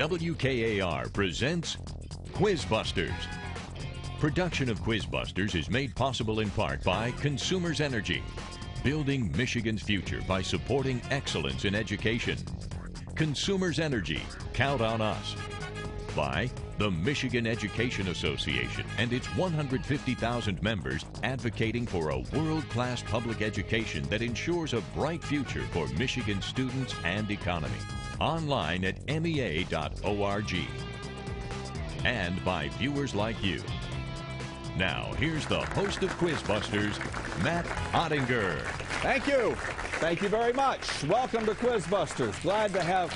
WKAR presents QuizBusters. Production of QuizBusters is made possible in part by Consumers Energy, building Michigan's future by supporting excellence in education. Consumers Energy, count on us. By the Michigan Education Association and its 150,000 members advocating for a world-class public education that ensures a bright future for Michigan students and economy. Online at mea.org. And by viewers like you. Now, here's the host of QuizBusters, Matt Ottinger. Thank you. Thank you very much. Welcome to QuizBusters. Glad to have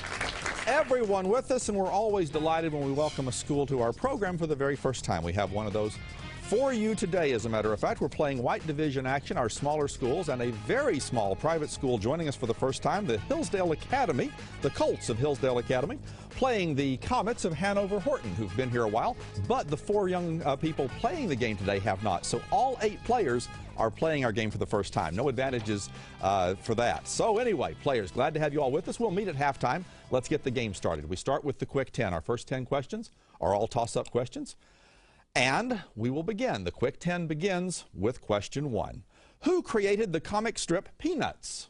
everyone with us, and we're always delighted when we welcome a school to our program for the very first time. We have one of those for you today, as a matter of fact. We're playing White Division action, our smaller schools, and a very small private school joining us for the first time, the Hillsdale Academy, the Colts of Hillsdale Academy, playing the Comets of Hanover-Horton, who've been here a while, but the four young people playing the game today have not. So all 8 players are playing our game for the first time. No advantages for that. So anyway, players, glad to have you all with us. We'll meet at halftime. Let's get the game started. We start with the quick 10. Our first 10 questions are all toss-up questions. And we will begin. The quick 10 begins with question 1. Who created the comic strip Peanuts?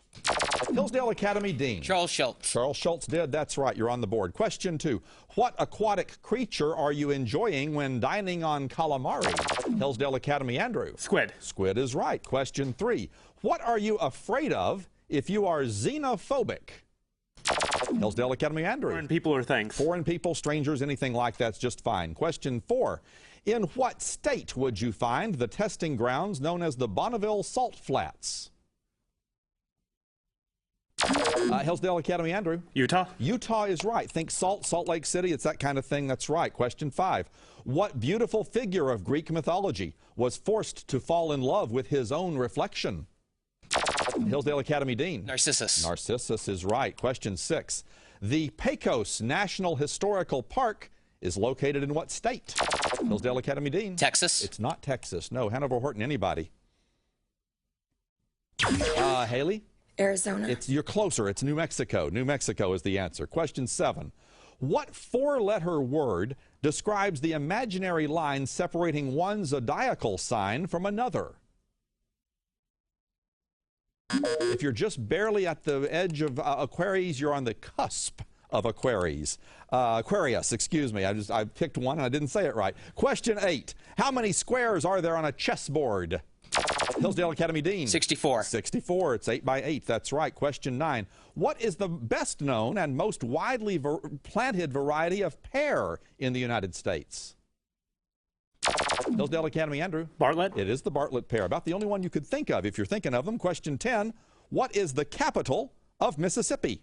Hillsdale Academy Dean. Charles Schultz. Charles Schultz did. That's right. You're on the board. Question 2. What aquatic creature are you enjoying when dining on calamari? Hillsdale Academy Andrew. Squid. Squid is right. Question 3. What are you afraid of if you are xenophobic? Hillsdale Academy Andrew. Foreign people or things. Foreign people, strangers, anything like that's just fine. Question 4. In what state would you find the testing grounds known as the Bonneville Salt Flats? Hillsdale Academy Andrew. Utah. Utah is right. Think Salt Lake City. It's that kind of thing. That's right. Question 5. What beautiful figure of Greek mythology was forced to fall in love with his own reflection? Hillsdale Academy Dean. Narcissus. Narcissus is right. Question 6. The Pecos National Historical Park is located in what state? Hillsdale Academy Dean. Texas. It's not Texas. No. Hanover-Horton, anybody? Haley? Arizona. You're closer. It's New Mexico. New Mexico is the answer. Question 7. What 4-letter word describes the imaginary line separating one zodiacal sign from another? If you're just barely at the edge of Aquarius, you're on the cusp of Aquarius. Aquarius, excuse me. I picked one and I didn't say it right. Question 8. How many squares are there on a chessboard? Hillsdale Academy Dean. 64. 64. It's 8 by 8. That's right. Question 9. What is the best known and most widely planted variety of pear in the United States? Hillsdale Academy Andrew. Bartlett. It is the Bartlett pear. About the only one you could think of if you're thinking of them. Question 10. What is the capital of Mississippi?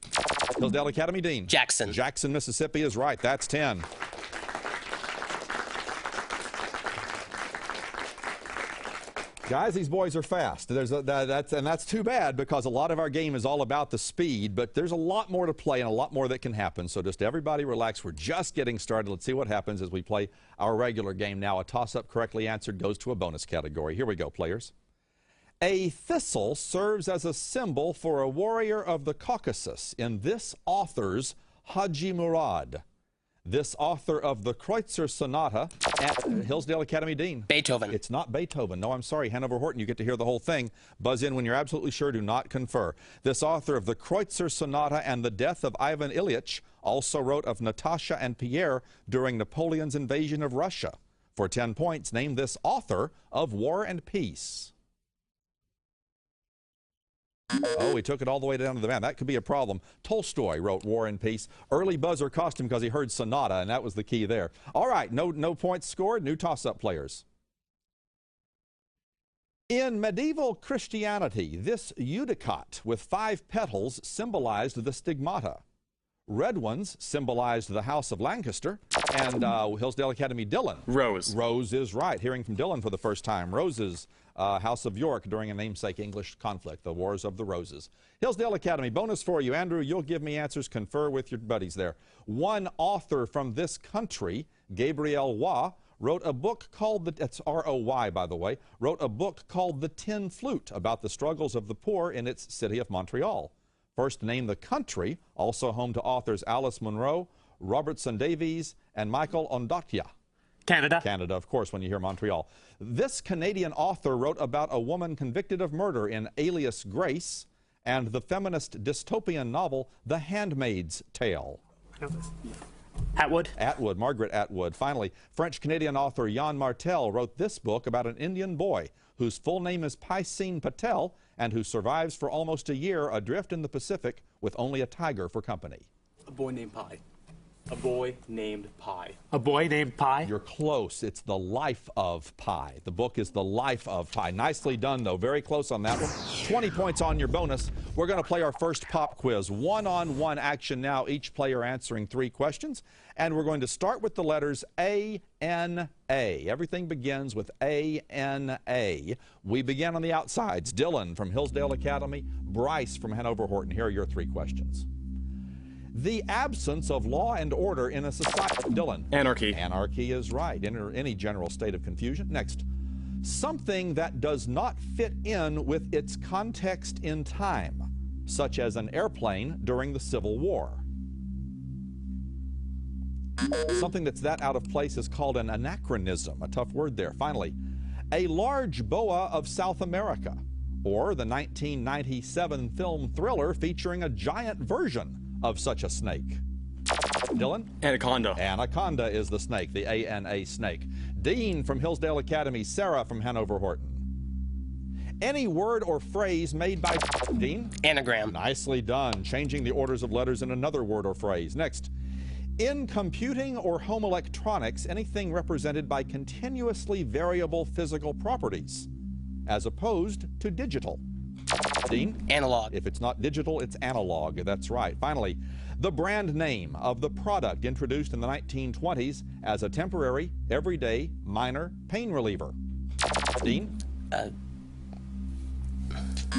Hillsdale Academy Dean. Jackson. Jackson, Mississippi is right. That's 10. Guys, these boys are fast. That's too bad because a lot of our game is all about the speed, but there's a lot more to play and a lot more that can happen. So just everybody relax. We're just getting started. Let's see what happens as we play our regular game now. A toss-up correctly answered goes to a bonus category. Here we go, players. A thistle serves as a symbol for a warrior of the Caucasus in this author's Haji Murad. This author of the Kreutzer Sonata at Hillsdale Academy Dean. Beethoven. It's not Beethoven. No, I'm sorry. Hanover-Horton, you get to hear the whole thing. Buzz in when you're absolutely sure. Do not confer. This author of the Kreutzer Sonata and the Death of Ivan Ilyich also wrote of Natasha and Pierre during Napoleon's invasion of Russia. For 10 points, name this author of War and Peace. Oh, he took it all the way down to the man. That could be a problem. Tolstoy wrote War and Peace. Early buzzer cost him because he heard Sonata, and that was the key there. All right, no points scored. New toss-up players. In medieval Christianity, this eudicot with 5 petals symbolized the stigmata. Red ones symbolized the House of Lancaster, and Hillsdale Academy Dillon. Rose. Rose is right. Hearing from Dillon for the first time. Roses, House of York during a namesake English conflict, the Wars of the Roses. Hillsdale Academy, bonus for you. Andrew, you'll give me answers. Confer with your buddies there. One author from this country, Gabriel Roy, wrote a book called, that's R-O-Y, by the way, wrote a book called The Tin Flute about the struggles of the poor in its city of Montreal. First, name the country, also home to authors Alice Munro, Robertson Davies, and Michael Ondaatje. Canada. Canada, of course, when you hear Montreal. This Canadian author wrote about a woman convicted of murder in Alias Grace and the feminist dystopian novel The Handmaid's Tale. Atwood. Margaret Atwood. Finally, French-Canadian author Yann Martel wrote this book about an Indian boy whose full name is Paiseen Patel and who survives for almost a year adrift in the Pacific with only a tiger for company. A Boy Named Pi. A Boy Named Pi. A Boy Named Pi? You're close. It's The Life of Pi. The book is The Life of Pi. Nicely done, though. Very close on that one. 20 points on your bonus. We're going to play our first pop quiz. One-on-one action now, each player answering 3 questions. And we're going to start with the letters A-N-A. Everything begins with A-N-A. We begin on the outsides. Dylan from Hillsdale Academy, Bryce from Hanover-Horton. Here are your 3 questions. The absence of law and order in a society. Dylan. Anarchy. Anarchy is right. Any general state of confusion. Next. Something that does not fit in with its context in time, such as an airplane during the Civil War. Something that's that out of place is called an anachronism. A tough word there. Finally, a large boa of South America, or the 1997 film Thriller featuring a giant version of such a snake. Dylan? Anaconda. Anaconda is the snake, the A-N-A snake. Dean from Hillsdale Academy, Sarah from Hanover-Horton. Any word or phrase made by Dean? Anagram. Nicely done. Changing the orders of letters in another word or phrase. Next. In computing or home electronics, anything represented by continuously variable physical properties, as opposed to digital. Dean? Analog. If it's not digital, it's analog. That's right. Finally, the brand name of the product introduced in the 1920s as a temporary, everyday, minor pain reliever. Dean?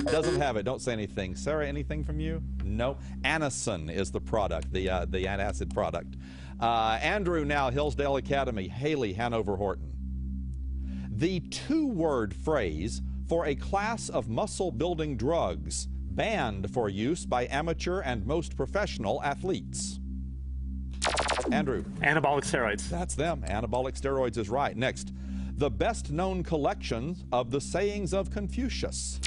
Doesn't have it. Don't say anything. Sarah, anything from you? No. Anacin is the product, the antacid product. Andrew now, Hillsdale Academy. Haley, Hanover-Horton. The 2-word phrase for a class of muscle-building drugs banned for use by amateur and most professional athletes. Andrew. Anabolic steroids. That's them. Anabolic steroids is right. Next. The best-known collections of the sayings of Confucius.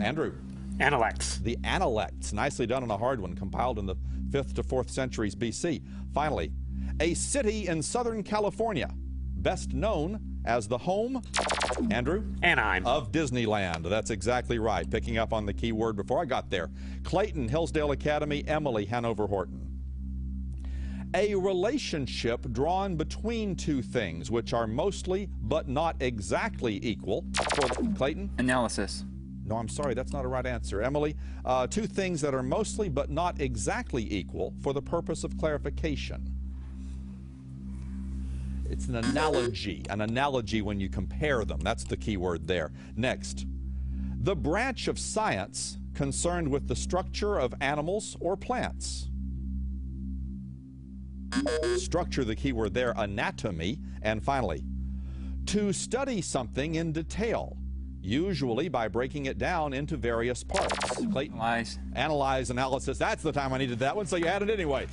Andrew. Analects. The Analects. Nicely done on a hard one, compiled in the 5th to 4th centuries BC. Finally, a city in Southern California, best known as the home, Andrew? Anaheim. Of Disneyland. That's exactly right. Picking up on the key word before I got there. Clayton, Hillsdale Academy. Emily, Hanover-Horton. A relationship drawn between 2 things which are mostly but not exactly equal. For Clayton? Analysis. No, I'm sorry, that's not a right answer. Emily, 2 things that are mostly but not exactly equal for the purpose of clarification. It's an analogy when you compare them. That's the key word there. Next, the branch of science concerned with the structure of animals or plants. Structure, the key word there, anatomy. And finally, to study something in detail, usually by breaking it down into various parts. Clayton? Analyze. Analyze, analysis. That's the time I needed that one, so you had it anyway.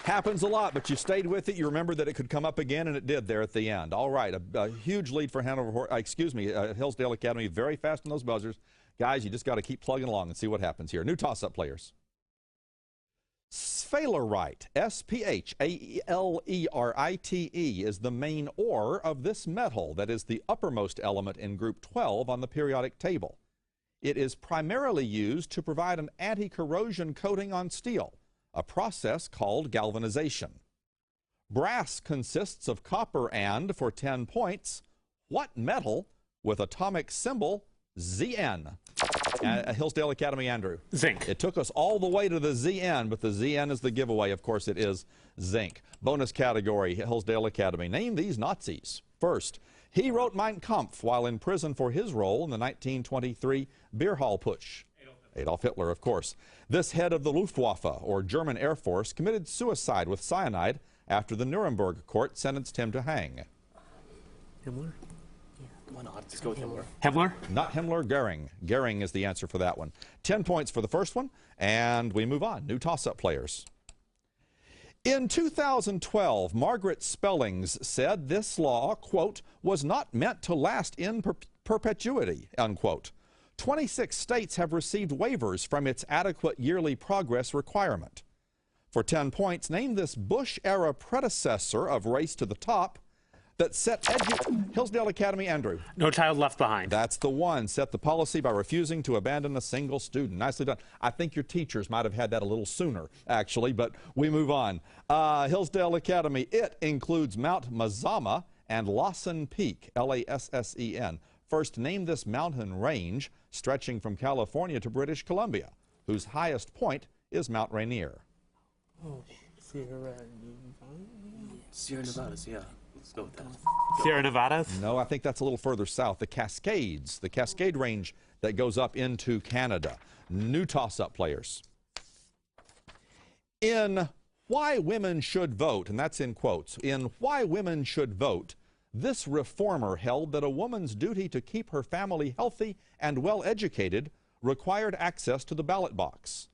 Happens a lot, but you stayed with it. You remembered that it could come up again, and it did there at the end. All right, a huge lead for Hillsdale Academy. Very fast on those buzzers. Guys, you just got to keep plugging along and see what happens here. New toss-up players. Sphalerite, S-P-H-A-L-E-R-I-T-E, is the main ore of this metal that is the uppermost element in group 12 on the periodic table. It is primarily used to provide an anti-corrosion coating on steel, a process called galvanization. Brass consists of copper and, for 10 points, what metal with atomic symbol ZN? Hillsdale Academy, Andrew. Zinc. It took us all the way to the ZN, but the ZN is the giveaway. Of course, it is zinc. Bonus category, Hillsdale Academy. Name these Nazis. First, he wrote Mein Kampf while in prison for his role in the 1923 beer hall putsch. Adolf Hitler, of course. This head of the Luftwaffe, or German Air Force, committed suicide with cyanide after the Nuremberg court sentenced him to hang. Himmler? Why not? Just go with Himmler. Himmler. Not Himmler, Goering. Goering is the answer for that one. 10 points for the first one, and we move on. New toss-up players. In 2012, Margaret Spellings said this law, quote, was not meant to last in perpetuity, unquote. 26 states have received waivers from its adequate yearly progress requirement. For 10 points, name this Bush-era predecessor of Race to the Top that set Hillsdale Academy, Andrew. No Child Left Behind. That's the one. Set the policy by refusing to abandon a single student. Nicely done. I think your teachers might have had that a little sooner, actually, but we move on. Hillsdale Academy, it includes Mount Mazama and Lawson Peak, L-A-S-S-E-N. First, name this mountain range stretching from California to British Columbia, whose highest point is Mount Rainier. Oh, Sierra Nevadas, yeah. Let's go with that. Sierra Nevadas. No, I think that's a little further south. The Cascades, the Cascade Range that goes up into Canada. New toss-up players. In Why Women Should Vote, and that's in quotes, in Why Women Should Vote, this reformer held that a woman's duty to keep her family healthy and well-educated required access to the ballot box.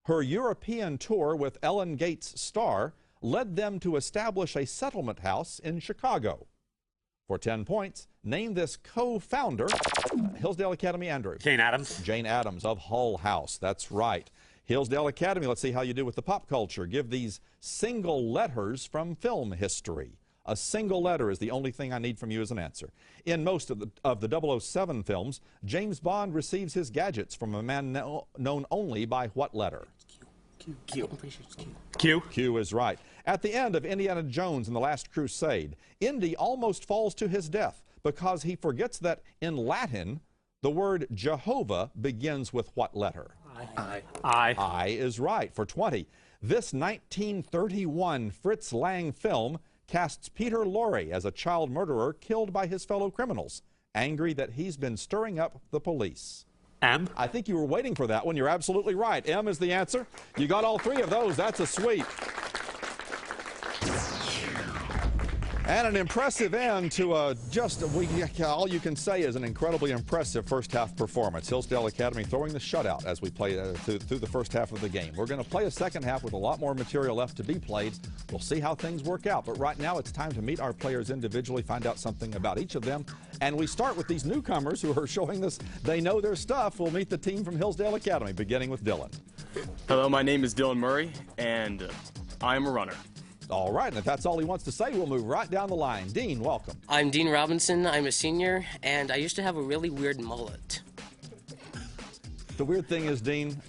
Her European tour with Ellen Gates' Star led them to establish a settlement house in Chicago. For 10 points, name this co-founder, Hillsdale Academy, Andrew. Jane Addams. Jane Addams of Hull House. That's right. Hillsdale Academy, let's see how you do with the pop culture. Give these single letters from film history. A single letter is the only thing I need from you as an answer. In most of the 007 films, James Bond receives his gadgets from a man known only by what letter? Q. I'm pretty sure it's Q. Q. Q is right. At the end of Indiana Jones and the Last Crusade, Indy almost falls to his death because he forgets that in Latin, the word Jehovah begins with what letter? I. I is right. For 20. This 1931 Fritz Lang film casts Peter Lorre as a child murderer killed by his fellow criminals, angry that he's been stirring up the police. M. I think you were waiting for that one. You're absolutely right. M is the answer. You got all three of those. That's a sweep. And an impressive end to all you can say is an incredibly impressive first half performance. Hillsdale Academy throwing the shutout as we play through the first half of the game. We're going to play a second half with a lot more material left to be played. We'll see how things work out. But right now it's time to meet our players individually, find out something about each of them. And we start with these newcomers who are showing us they know their stuff. We'll meet the team from Hillsdale Academy, beginning with Dylan. Hello, my name is Dylan Murray, and I'm a runner. All right, and if that's all he wants to say, we'll move right down the line. Dean, welcome. I'm Dean Robinson. I'm a senior, and I used to have a really weird mullet. The weird thing is, Dean,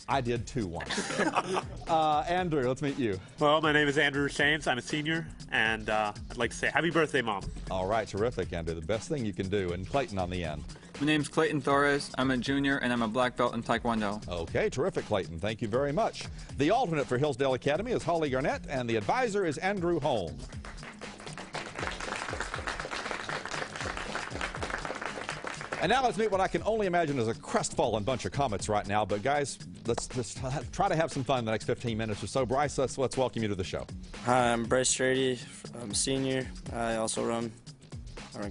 I did too once. Andrew, let's meet you. Well, my name is Andrew Shames. I'm a senior, and I'd like to say happy birthday, Mom. All right, terrific, Andrew. The best thing you can do. And Clayton on the end. My name's Clayton Torres. I'm a junior, and I'm a black belt in Taekwondo. Okay, terrific, Clayton. Thank you very much. The alternate for Hillsdale Academy is Holly Garnett, and the advisor is Andrew Holm. And now let's meet what I can only imagine is a crestfallen bunch of Comets right now. But guys, let's just try to have some fun the next 15 minutes or so. Bryce, let's welcome you to the show. Hi, I'm Bryce Strady. I'm a senior. I also run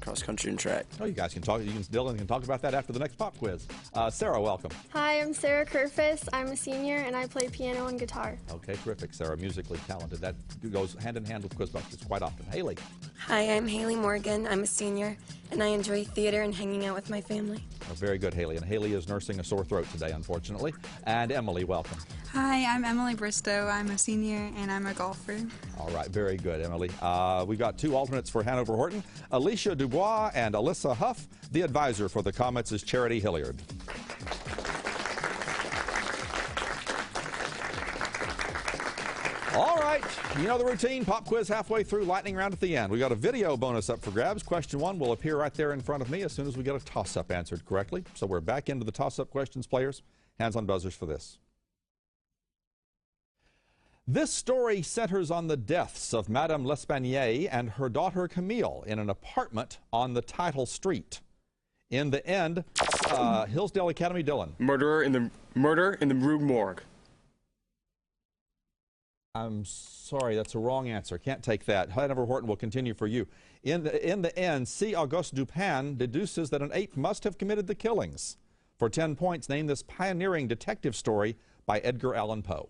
cross country and track. Oh, you guys can talk. Dylan can talk about that after the next pop quiz. Sarah, welcome. Hi, I'm Sarah Kerfis. I'm a senior, and I play piano and guitar. Okay, terrific, Sarah. Musically talented. That goes hand in hand with QuizBusters quite often. Haley. Hi, I'm Haley Morgan. I'm a senior, and I enjoy theater and hanging out with my family. Oh, very good, Haley. And Haley is nursing a sore throat today, unfortunately. And Emily, welcome. Hi, I'm Emily Bristow. I'm a senior, and I'm a golfer. All right, very good, Emily. We've got two alternates for Hanover-Horton, Alicia Dubois and Alyssa Huff. The advisor for the Comets is Charity Hilliard. All right, you know the routine. Pop quiz halfway through, lightning round at the end. We got a video bonus up for grabs. Question 1 will appear right there in front of me as soon as we get a toss-up answered correctly. So we're back into the toss-up questions, players. Hands on buzzers for this. This story centers on the deaths of Madame L'Espanaye and her daughter Camille in an apartment on the title street. In the end, Hillsdale Academy, Dylan. Murder in the Rue Morgue. I'm sorry, that's a wrong answer. Can't take that. Hanover-Horton will continue for you. In the end, C. Auguste Dupin deduces that an ape must have committed the killings. For 10 points, name this pioneering detective story by Edgar Allan Poe.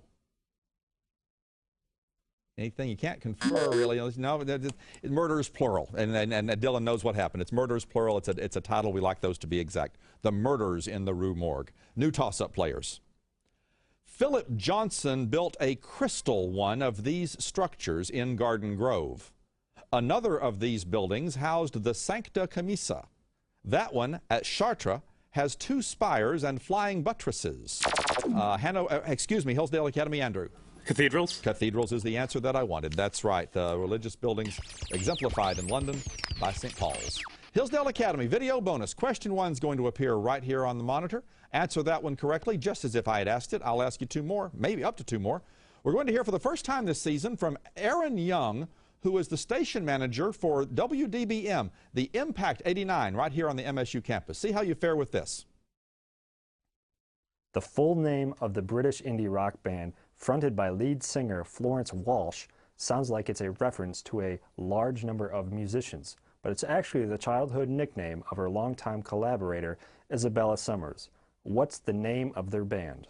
Anything you can't confer, really? No, murder is plural, and Dylan knows what happened. It's murder is plural. It's a title. We like those to be exact. The Murders in the Rue Morgue. New toss-up players. Philip Johnson built a crystal one of these structures in Garden Grove. Another of these buildings housed the Sancta Camisa. That one at Chartres has 2 spires and flying buttresses. Hillsdale Academy, Andrew. Cathedrals? Cathedrals is the answer that I wanted. That's right. Religious buildings exemplified in London by St. Paul's. Hillsdale Academy video bonus. Question 1 is going to appear right here on the monitor. Answer that one correctly, just as if I had asked it. I'll ask you 2 more, maybe up to 2 more. We're going to hear for the first time this season from Aaron Young, who is the station manager for WDBM, the Impact 89, right here on the MSU campus. See how you fare with this. The full name of the British indie rock band, fronted by lead singer Florence Walsh, sounds like it's a reference to a large number of musicians, but it's actually the childhood nickname of her longtime collaborator, Isabella Summers. What's the name of their band?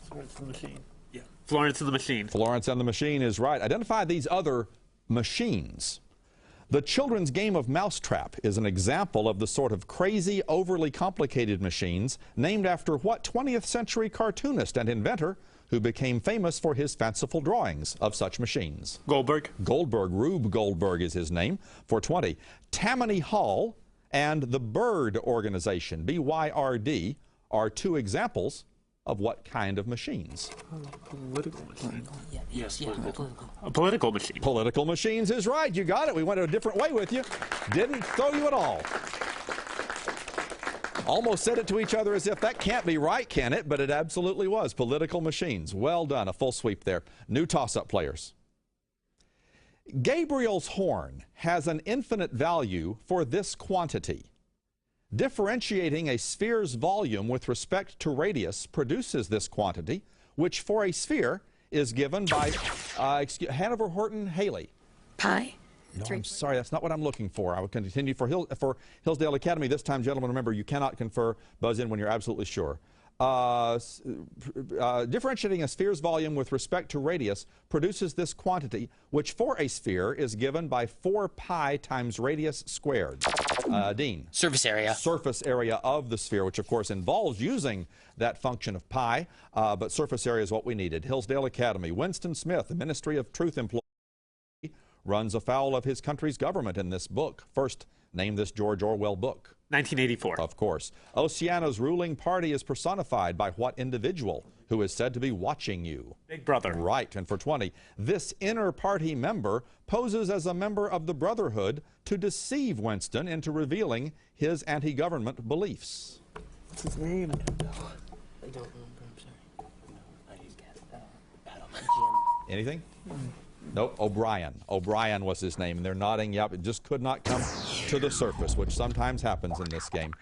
Florence and the Machine. Yeah. Florence and the Machine. Florence and the Machine is right. Identify these other machines. The children's game of Mousetrap is an example of the sort of crazy, overly complicated machines named after what 20th century cartoonist and inventor who became famous for his fanciful drawings of such machines? Goldberg. Goldberg. Rube Goldberg is his name. For 20. Tammany Hall and the Byrd Organization, BYRD, are 2 examples of what kind of machines? Political machine. Yes, political. A political machine. Political machines is right. You got it. We went a different way with you. Didn't throw you at all. Almost said it to each other as if that can't be right, can it? But it absolutely was. Political machines. Well done. A full sweep there. New toss-up players. Gabriel's horn has an infinite value for this quantity. Differentiating a sphere's volume with respect to radius produces this quantity, which for a sphere is given by Hanover-Horton Haley. Pi. No, I'm sorry, that's not what I'm looking for. I will continue for Hillsdale Academy. This time, gentlemen, remember, you cannot confer. Buzz in when you're absolutely sure. Differentiating a sphere's volume with respect to radius produces this quantity, which for a sphere is given by 4 pi times radius squared. Dean. Surface area. Surface area of the sphere, which of course involves using that function of pi, but surface area is what we needed. Hillsdale Academy. Winston Smith, the Ministry of Truth employee, runs afoul of his country's government in this book. First, name this George Orwell book. 1984. Of course. Oceana's ruling party is personified by what individual who is said to be watching you? Big Brother. Right. And for 20, this inner party member poses as a member of the Brotherhood to deceive Winston into revealing his anti-government beliefs. What's his name? I don't remember. I'm sorry. I just guessed. Anything? Nope, O'Brien. O'Brien was his name, and they're nodding. Yep, it just could not come to the surface, which sometimes happens in this game.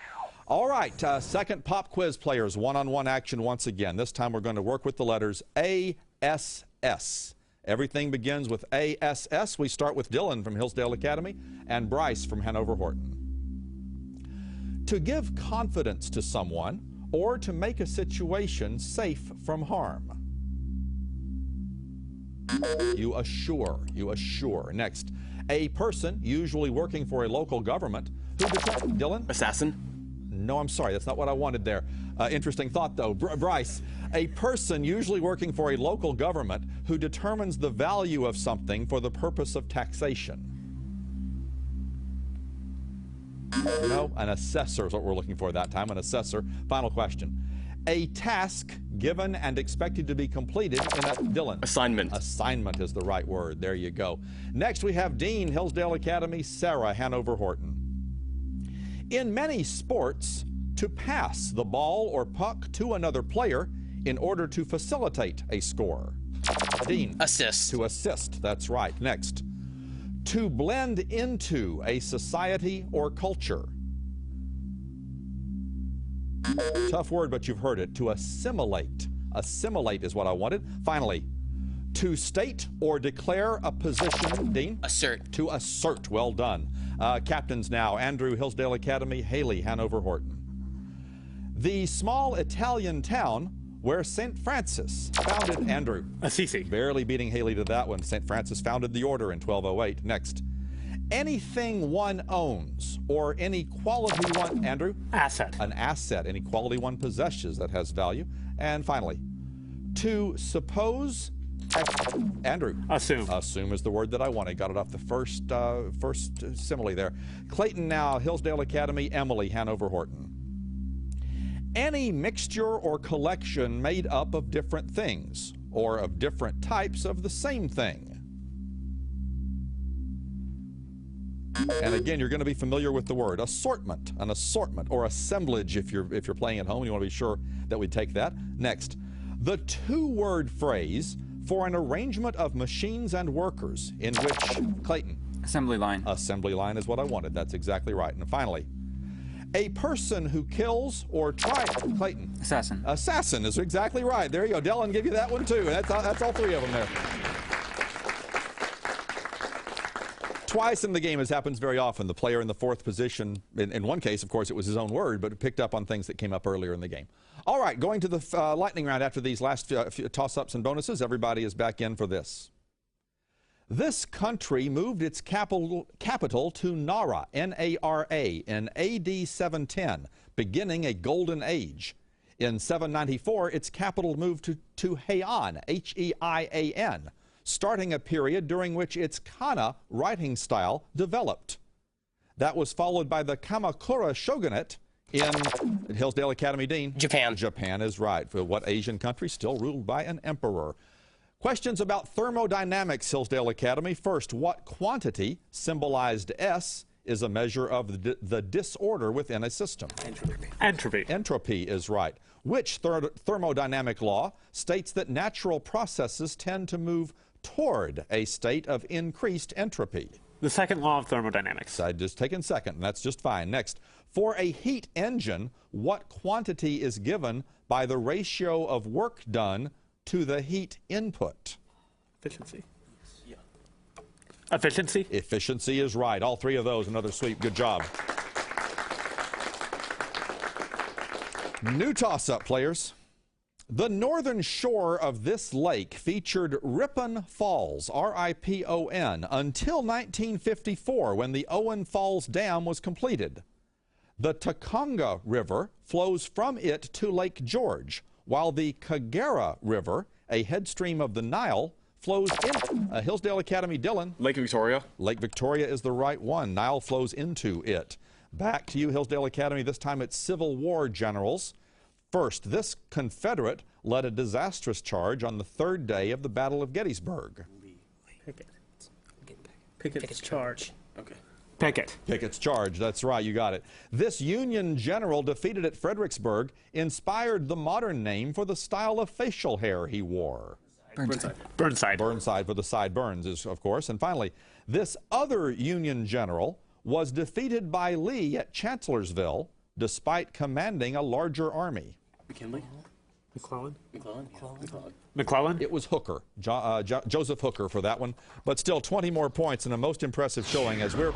All right, second pop quiz players, one-on-one action once again. This time we're going to work with the letters ASS. Everything begins with ASS. We start with Dylan from Hillsdale Academy and Bryce from Hanover-Horton. To give confidence to someone or to make a situation safe from harm. You assure. You assure. Next, a person usually working for a local government who Dylan? Assassin? No, I'm sorry. That's not what I wanted there. Interesting thought, though. Bryce, a person usually working for a local government who determines the value of something for the purpose of taxation. No, an assessor is what we're looking for that time. An assessor. Final question. A task given and expected to be completed in a Dylan. Assignment. Assignment is the right word. There you go. Next we have Dean, Hillsdale Academy, Sarah, Hanover-Horton. In many sports, to pass the ball or puck to another player in order to facilitate a score. Dean. Assist. To assist, that's right. Next. To blend into a society or culture. Tough word, but you've heard it. To assimilate. Assimilate is what I wanted. Finally, To state or declare a position. Dean? Assert. To assert. Well done. Captains now. Andrew, Hillsdale Academy. Haley, Hanover-Horton. The small Italian town where St. Francis founded. Andrew. Assisi. Barely beating Haley to that one. St. Francis founded the order in 1208. Next. Anything one owns or any quality one. Andrew? Asset. An asset. Any quality one possesses that has value. And finally, to suppose. Andrew. Assume. Assume is the word that I wanted. Got it off the first simile there. Clayton now, Hillsdale Academy. Emily, Hanover-Horton. Any mixture or collection made up of different things or of different types of the same thing. And again, you're going to be familiar with the word assortment, an assortment or assemblage if you're playing at home. You want to be sure that we take that. Next, the two-word phrase for an arrangement of machines and workers in which, Clayton. Assembly line. Assembly line is what I wanted. That's exactly right. And finally, a person who kills or tries. Clayton. Assassin. Assassin is exactly right. There you go. Dylan, give you that one too. That's all three of them there. Twice in the game, as happens very often, the player in the fourth position, in one case, of course, it was his own word, but it picked up on things that came up earlier in the game. All right, going to the lightning round after these last few toss-ups and bonuses. Everybody is back in for this. This country moved its capital to Nara, N-A-R-A, in A.D. 710, beginning a golden age. In 794, its capital moved to Heian, H-E-I-A-N, starting a period during which its kana writing style developed. That was followed by the Kamakura shogunate in Hillsdale Academy. Dean? Japan. Japan is right. For what Asian country still ruled by an emperor? Questions about thermodynamics, Hillsdale Academy. First, what quantity, symbolized S, is a measure of the disorder within a system? Entropy. Entropy. Entropy is right. Which thermodynamic law states that natural processes tend to move toward a state of increased entropy? The second law of thermodynamics. I'd just taken second, and that's just fine. Next, for a heat engine, what quantity is given by the ratio of work done to the heat input? Efficiency. Yeah. Efficiency. Efficiency is right. All three of those, another sweep. Good job. New toss-up, players. The northern shore of this lake featured Ripon Falls, R-I-P-O-N, until 1954 when the Owen Falls Dam was completed. The Takonga River flows from it to Lake George, while the Kagera River, a headstream of the Nile, flows into Hillsdale Academy. Dylan. Lake Victoria. Lake Victoria is the right one. Nile flows into it. Back to you, Hillsdale Academy. This time it's Civil War generals. First, this Confederate led a disastrous charge on the third day of the Battle of Gettysburg. Pickett's charge. Okay. Pickett's charge, that's right, you got it. This Union general defeated at Fredericksburg inspired the modern name for the style of facial hair he wore. Burnside. Burnside. Burnside for the sideburns, is, of course. And finally, this other Union general was defeated by Lee at Chancellorsville despite commanding a larger army. McKinley. McClellan. McClellan? It was Hooker, Joseph Hooker for that one. But still 20 more points and a most impressive showing as we're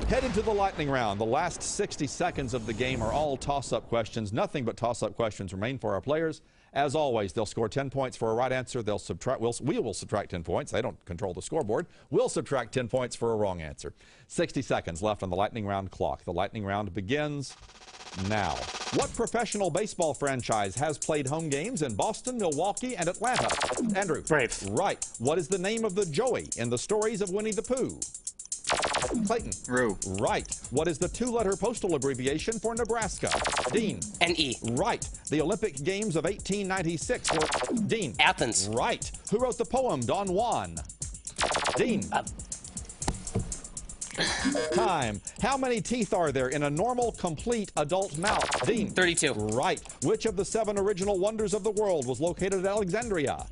headed to the lightning round. The last 60 seconds of the game are all toss-up questions. Nothing but toss-up questions remain for our players. As always, they'll score 10 points for a right answer. They'll subtract. We will subtract 10 points. They don't control the scoreboard. We'll subtract 10 points for a wrong answer. 60 seconds left on the lightning round clock. The lightning round begins now. What professional baseball franchise has played home games in Boston, Milwaukee, and Atlanta? Andrew. Braves. Right. What is the name of the Joey in the stories of Winnie the Pooh? Clayton. Rue. Right. What is the two-letter postal abbreviation for Nebraska? Dean. N-E. Right. The Olympic Games of 1896 were... Dean. Athens. Right. Who wrote the poem Don Juan? Dean. Time. How many teeth are there in a normal, complete adult mouth? Dean. 32. Right. Which of the 7 original wonders of the world was located at Alexandria?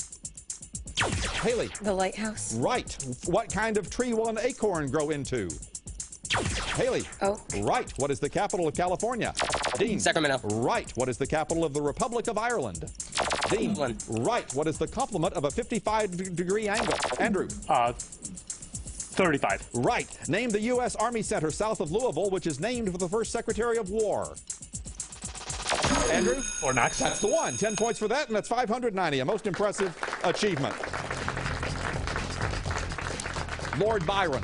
Haley. The lighthouse. Right. What kind of tree will an acorn grow into? Haley. Oak. Right. What is the capital of California? Dean. Sacramento. Right. What is the capital of the Republic of Ireland? Dean. Right. What is the complement of a 55-degree angle? Andrew. 35. Right. Name the U.S. Army Center south of Louisville, which is named for the first Secretary of War. Andrew? Fort Knox. That's the one. 10 points for that, and that's 590, a most impressive achievement. Lord Byron.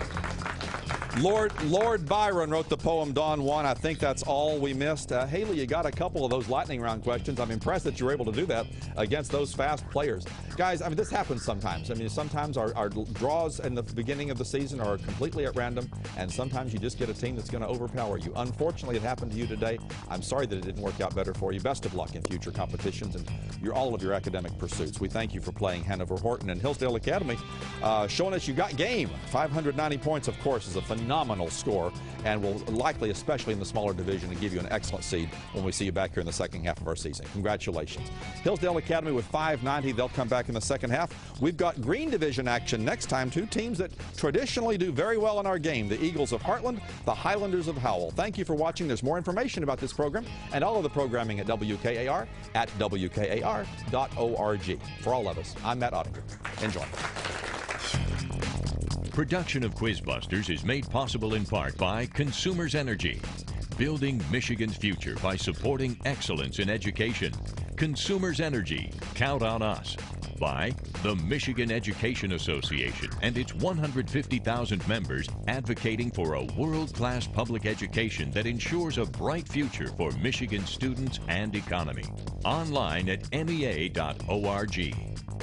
Lord Byron wrote the poem Don Juan. I think that's all we missed. Haley, you got a couple of those lightning round questions. I'm impressed that you were able to do that against those fast players. Guys, I mean, this happens sometimes. I mean, sometimes our draws in the beginning of the season are completely at random, and sometimes you just get a team that's going to overpower you. Unfortunately, it happened to you today. I'm sorry that it didn't work out better for you. Best of luck in future competitions and all of your academic pursuits. We thank you for playing Hanover-Horton and Hillsdale Academy, showing us you got game. 590 points, of course, is a phenomenal score, and will likely, especially in the smaller division, and give you an excellent seed when we see you back here in the second half of our season. Congratulations. Hillsdale Academy with 590. They'll come back in the second half. We've got Green Division action next time. Two teams that traditionally do very well in our game, the Eagles of Heartland, the Highlanders of Howell. Thank you for watching. There's more information about this program and all of the programming at WKAR at WKAR.org. For all of us, I'm Matt Ottinger. Enjoy. Production of QuizBusters is made possible in part by Consumers Energy, building Michigan's future by supporting excellence in education. Consumers Energy, count on us. By the Michigan Education Association and its 150,000 members advocating for a world-class public education that ensures a bright future for Michigan students and economy. Online at mea.org.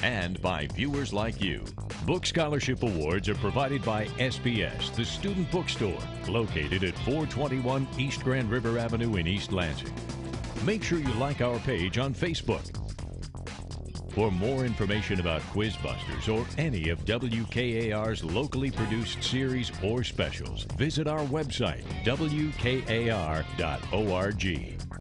And by viewers like you. Book Scholarship Awards are provided by SBS, the student bookstore, located at 421 East Grand River Avenue in East Lansing. Make sure you like our page on Facebook. For more information about QuizBusters or any of WKAR's locally produced series or specials, visit our website, WKAR.org.